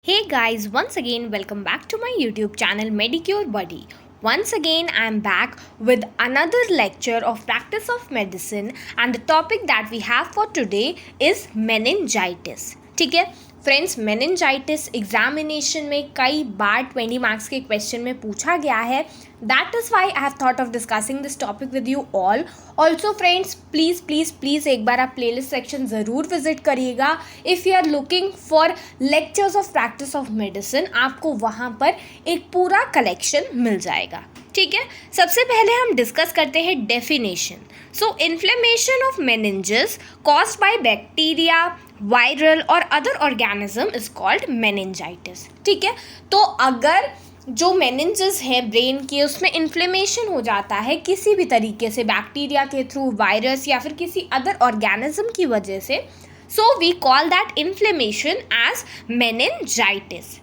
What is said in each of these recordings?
Hey guys, once again welcome back to my YouTube channel Medicure Buddy. Once again I am back with another lecture of practice of medicine and the topic that we have for today is meningitis. ठीक है friends, meningitis examination में कई बार 20 marks के question में पूछा गया है. That is why I have thought of discussing this topic with you all. Also friends, please एक बार आप प्लेलिस्ट सेक्शन ज़रूर विजिट करिएगा. If you are looking for lectures of practice of medicine, आपको वहाँ पर एक पूरा कलेक्शन मिल जाएगा. ठीक है, सबसे पहले हम डिस्कस करते हैं definition. So inflammation of meninges caused by bacteria, viral और other organism is called meningitis. ठीक है, तो अगर जो मेनिंजेस है ब्रेन की, उसमें इन्फ्लेमेशन हो जाता है किसी भी तरीके से, बैक्टीरिया के थ्रू, वायरस या फिर किसी अदर ऑर्गेनिज्म की वजह से, so we call that inflammation as meningitis.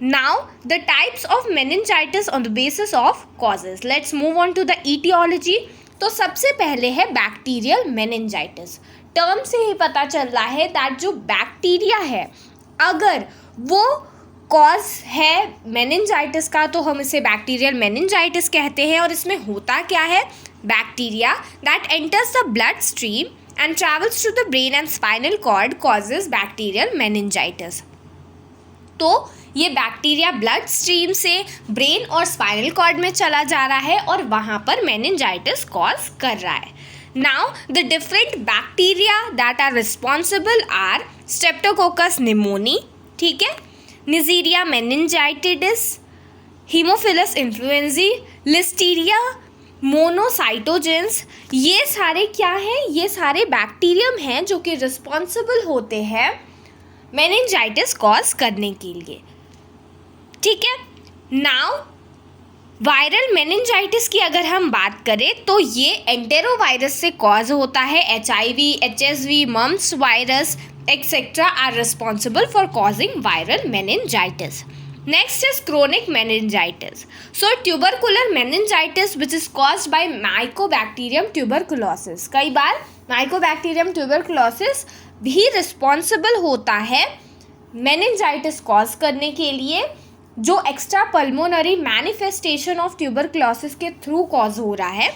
Now, the types of meningitis on the basis of causes. Let's move on to the etiology. तो सबसे पहले है बैक्टीरियल मेनिंजाइटिस. टर्म से ही पता चल रहा है दैट जो बैक्टीरिया है, अगर वो कॉज है मेनिंजाइटिस का, तो हम इसे बैक्टीरियल मेनिंजाइटिस कहते हैं. और इसमें होता क्या है, bacteria that enters the blood stream and travels to the brain and spinal cord causes bacterial meningitis. तो ये बैक्टीरिया ब्लड स्ट्रीम से ब्रेन और स्पाइनल कॉर्ड में चला जा रहा है और वहाँ पर मेनिंजाइटिस कॉज कर रहा है. Now the different bacteria that are responsible are streptococcus pneumoniae, ठीक है, neisseria meningitidis, haemophilus influenzae, listeria monocytogenes. ये सारे क्या हैं, ये सारे बैक्टीरियम हैं जो कि रिस्पॉन्सिबल होते हैं मेनिंजाइटिस कॉज करने के लिए. ठीक है, नाउ वायरल मेनिंजाइटिस की अगर हम बात करें तो ये एंटेरोवायरस से कॉज होता है. HIV, HSV, mumps virus etcetera are responsible for causing viral meningitis. Next is chronic meningitis. So tubercular meningitis which is caused by mycobacterium tuberculosis. कई बार माइकोबैक्टीरियम ट्यूबरकुलोसिस भी रिस्पॉन्सिबल होता है मेनिंजाइटिस कॉज करने के लिए, जो extra pulmonary manifestation of tuberculosis के थ्रू कॉज हो रहा है.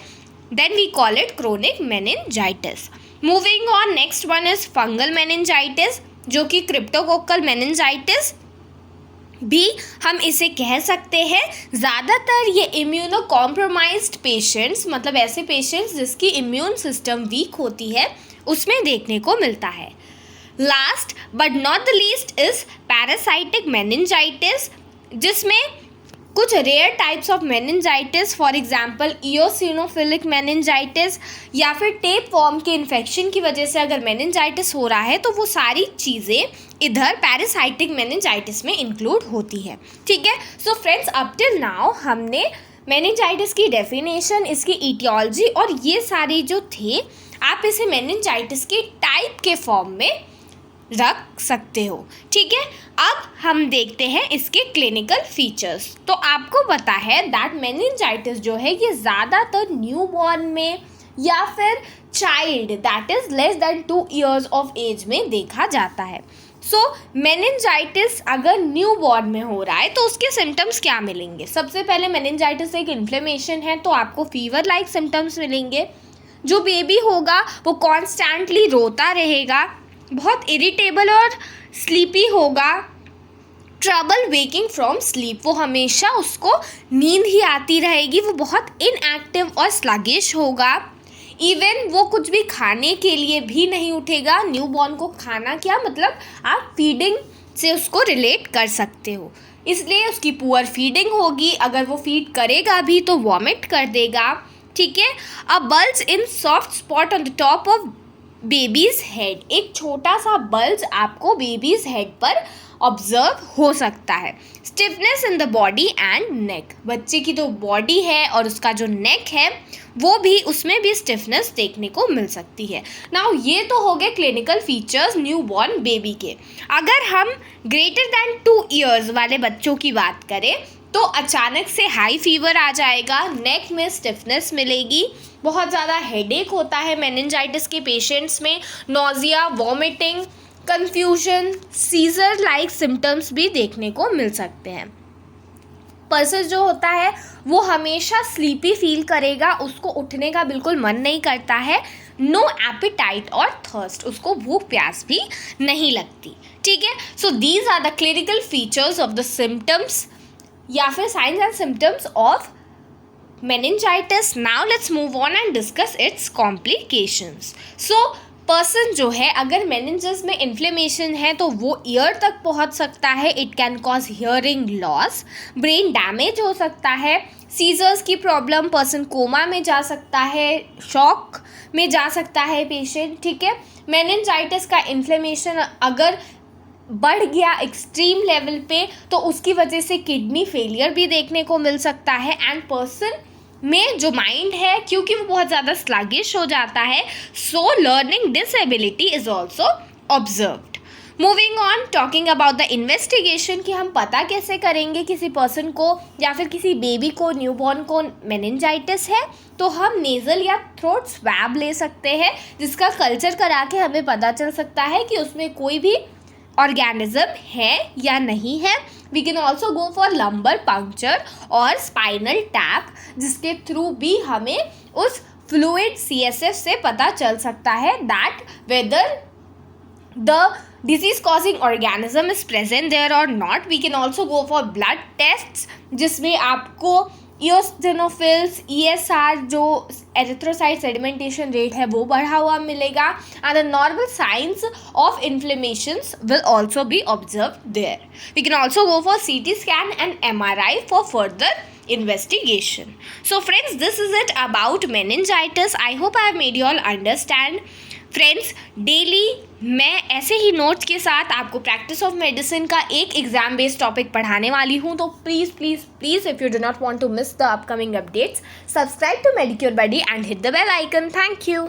Then we call it chronic meningitis. Moving on, next one is fungal meningitis, जो कि क्रिप्टोकोकल मेनिंजाइटिस भी हम इसे कह सकते हैं. ज़्यादातर ये इम्यूनो कॉम्प्रोमाइज्ड पेशेंट्स, मतलब ऐसे पेशेंट्स जिसकी इम्यून सिस्टम वीक होती है, उसमें देखने को मिलता है. Last but not the least is parasitic meningitis, जिसमें कुछ rare types of meningitis, for example eosinophilic meningitis या फिर टेप वॉर्म के इन्फेक्शन की वजह से अगर मेनिंजाइटिस हो रहा है, तो वो सारी चीज़ें इधर पैरासाइटिक मेनिंजाइटिस में इंक्लूड होती है. ठीक है, so friends, up till now हमने मेनिंजाइटिस की डेफिनेशन, इसकी ईटियोलॉजी और ये सारी जो थे, आप इसे मेनिंजाइटिस के टाइप के फॉर्म में रख सकते हो. ठीक है, अब हम देखते हैं इसके क्लिनिकल फीचर्स. तो आपको पता है दैट मेनिंजाइटिस जो है ये ज़्यादातर न्यूबॉर्न में या फिर child that is less than 2 years of age में देखा जाता है. सो मेनिंजाइटिस अगर न्यूबॉर्न में हो रहा है तो उसके सिम्टम्स क्या मिलेंगे. सबसे पहले मेनिंजाइटिस एक इन्फ्लेमेशन है, तो आपको फीवर लाइक सिम्टम्स मिलेंगे. जो बेबी होगा वो कॉन्स्टेंटली रोता रहेगा, बहुत इरिटेबल और स्लीपी होगा, ट्रबल वेकिंग फ्रॉम स्लीप, वो हमेशा उसको नींद ही आती रहेगी, वो बहुत इनएक्टिव और स्लगिश होगा. इवन वो कुछ भी खाने के लिए भी नहीं उठेगा. न्यूबॉर्न को खाना क्या मतलब, आप फीडिंग से उसको रिलेट कर सकते हो, इसलिए उसकी पुअर फीडिंग होगी. अगर वो फीड करेगा भी तो वॉमिट कर देगा. ठीक है, a bulge in soft spot on the top of baby's head, एक छोटा सा बल्ज आपको बेबीज़ हेड पर ऑब्जर्व हो सकता है. Stiffness in the body and neck, बच्चे की जो बॉडी है और उसका जो नेक है वो भी, उसमें भी स्टिफनेस देखने को मिल सकती है. नाउ ये तो हो गए क्लिनिकल फीचर्स न्यूबॉर्न बेबी के. अगर हम ग्रेटर दैन 2 years वाले बच्चों की बात करें तो अचानक से हाई फीवर आ जाएगा, नेक में स्टिफनेस मिलेगी, बहुत ज़्यादा हेडेक होता है मेनिंजाइटिस के पेशेंट्स में, nausea, vomiting, confusion, seizure like symptoms भी देखने को मिल सकते हैं। पर्सन जो होता है वो हमेशा स्लीपी फील करेगा, उसको उठने का बिल्कुल मन नहीं करता है, नो एपिटाइट और थर्स्ट, उसको भूख प्यास भी नहीं लगती। ठीक है, so these are the clinical features of the symptoms या फिर signs and symptoms of meningitis. Now let's move on and discuss its complications. So person जो है अगर मेनिंजस में इन्फ्लेमेशन है तो वो ईयर तक पहुंच सकता है, it can cause hearing loss, brain damage हो सकता है, सीजर्स की प्रॉब्लम, पर्सन कोमा में जा सकता है, शॉक में जा सकता है पेशेंट। ठीक है, मेनिंजाइटिस का इन्फ्लेमेशन अगर बढ़ गया एक्सट्रीम लेवल पे तो उसकी वजह से किडनी फेलियर भी देखने को मिल सकता है, एंड पर्सन में जो माइंड है क्योंकि वो बहुत ज़्यादा स्लगिश हो जाता है, so learning disability is also observed. Moving on, talking about the investigation कि हम पता कैसे करेंगे किसी पर्सन को या फिर किसी बेबी को, न्यूबॉर्न को मेनिंजाइटिस है, तो हम नेज़ल या थ्रोट स्वैब ले सकते हैं जिसका कल्चर करा के हमें पता चल सकता है कि उसमें कोई भी ऑर्गेनिज्म है या नहीं है। We can also go for lumbar puncture और स्पाइनल टैप, जिसके थ्रू भी हमें उस फ्लूइड CSF से पता चल सकता है that whether the disease causing organism is present there or not. We can also go for blood tests जिसमें आपको eosinophils, ESR जो एरिथ्रोसाइट सेडिमेंटेशन रेट है वो बढ़ा हुआ मिलेगा, and the normal signs of inflammations will also be observed there. We can also go for CT scan and MRI for further investigation. So friends, this is it about meningitis. I hope I have made you all understand. Friends, daily मैं ऐसे ही notes के साथ आपको practice of medicine का एक exam based topic पढ़ाने वाली हूँ, तो please please please if you do not want to miss the upcoming updates, subscribe to Medicure buddy and hit the bell icon. Thank you.